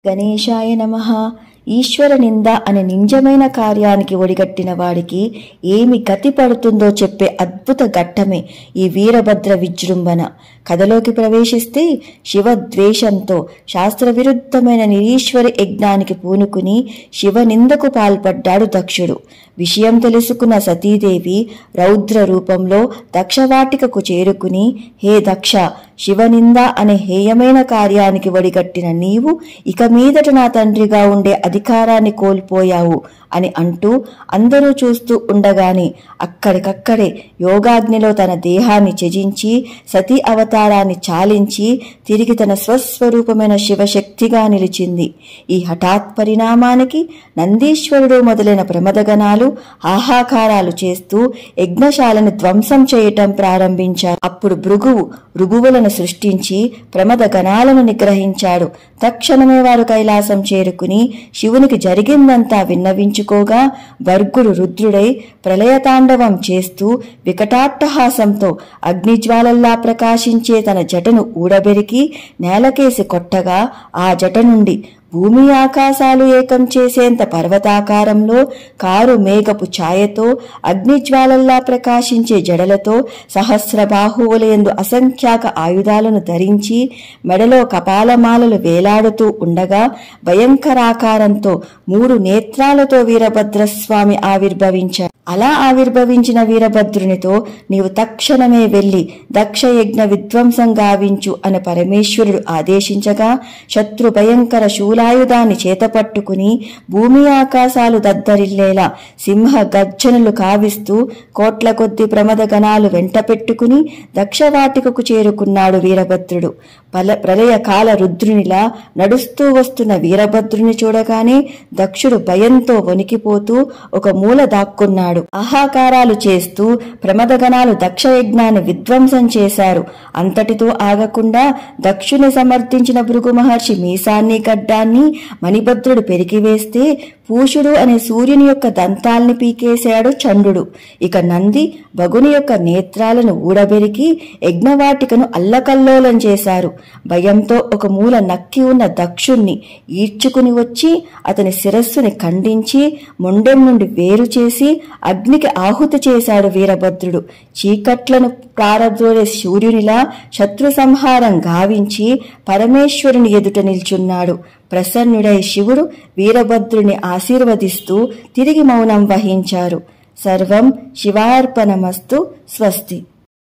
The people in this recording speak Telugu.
గణేశాయ నమః. ఈశ్వర నింద అనే నింజమైన కార్యానికి ఒడిగట్టిన వాడికి ఏమి గతి పడుతుందో చెప్పే అద్భుత ఘట్టమే ఈ వీరభద్ర విజృంభణ. కథలోకి ప్రవేశిస్తే, శివద్వేషంతో శాస్త్ర విరుద్ధమైన నిరీశ్వరి యజ్ఞానికి పూనుకుని శివనిందకు పాల్పడ్డాడు దక్షుడు. విషయం తెలుసుకున్న సతీదేవి రౌద్ర రూపంలో దక్షవాటికకు చేరుకుని, హే దక్ష, శివనింద అనే హేయమైన కార్యానికి ఒడిగట్టిన నీవు ఇక మీదట నా తండ్రిగా ఉండే అధికారాన్ని కోల్పోయావు అని అంటూ అందరూ చూస్తూ ఉండగానే అక్కడికక్కడే యోగాగ్నిలో తన దేహాన్ని త్యజించి సతీ అవతారాన్ని చాలించి తిరిగి తన స్వస్వరూపమైన శివశక్తిగా నిలిచింది. ఈ హఠాత్ పరిణామానికి నందీశ్వరుడు మొదలైన ప్రమదగణాలు ఆహాకారాలు చేస్తూ యజ్ఞశాలను ధ్వంసం చేయటం ప్రారంభించారు. అప్పుడు భృగువు ఋగువులను సృష్టించి ప్రమద గణాలను నిగ్రహించాడు. తక్షణమే వారు కైలాసం చేరుకుని శివునికి జరిగిందంతా విన్నవించుకోగా, వర్గుడు రుద్రుడై ప్రళయతాండవం చేస్తూ వికటాట్టహాసంతో అగ్నిజ్వాలల్లా ప్రకాశించే తన జటను ఊడబెరికి నేలకేసి కొట్టగా ఆ జట నుండి భూమి ఆకాశాలు ఏకం చేసేంత పర్వతాకారంలో కారు మేఘపు ఛాయతో అగ్నిజ్వాలల్లా ప్రకాశించే జడలతో సహస్రబాహువులందు అసంఖ్యాక ఆయుధాలను ధరించి మెడలో కపాలమాలలు వేలాడుతూ ఉండగా భయంకరాకారంతో 3 నేత్రాలతో వీరభద్రస్వామి ఆవిర్భవించారు. అలా ఆవిర్భవించిన వీరభద్రునితో, నీవు తక్షణమే వెళ్లి దక్షయజ్ఞ విధ్వంసం గావించు అని పరమేశ్వరుడు ఆదేశించగా, శత్రు భయంకర శూలాయుధాన్ని చేతపట్టుకుని భూమి ఆకాశాలు దద్దరిల్లేలా సింహ గర్జనలు కావిస్తూ కోట్ల కొద్ది ప్రమద గణాలు వెంట పెట్టుకుని దక్షవాటికకు చేరుకున్నాడు వీరభద్రుడు. ప్రళయ కాల రుద్రునిలా నడుస్తూ వస్తున్న వీరభద్రుని చూడగానే దక్షుడు భయంతో వణికిపోతూ ఒక మూల దాక్కున్నాడు. ఆహాకారాలు చేస్తూ ప్రమదగణాలు దక్షయజ్ఞాన్ని విధ్వంసం చేశారు. అంతటితో ఆగకుండా దక్షుని సమర్థించిన భృగు మహర్షి మీసాన్ని గడ్డాన్ని మణిభద్రుడు పెరికివేస్తే పూషుడు అనే సూర్యుని యొక్క దంతాల్ని పీకేశాడు చండుడు. ఇక నంది భగుని యొక్క నేత్రాలను ఊడబెరికి యజ్ఞవాటికను అల్లకల్లోలం చేశారు. భయంతో ఒక మూల నక్కి ఉన్న దక్షుణ్ణి ఈడ్చుకుని వచ్చి అతని శిరస్సుని ఖండించి మొండెం నుండి వేరు చేసి అగ్నికి ఆహుతి చేశాడు వీరభద్రుడు. చీకట్లను ప్రారబ్రోలే సూర్యునిలా శత్రు సంహారం గావించి పరమేశ్వరుని ఎదుట నిల్చున్నాడు. ప్రసన్నుడై శివుడు వీరభద్రుని ఆశీర్వదిస్తూ తిరిగి మౌనం వహించారు. సర్వం శివార్పణమస్తు. స్వస్తి.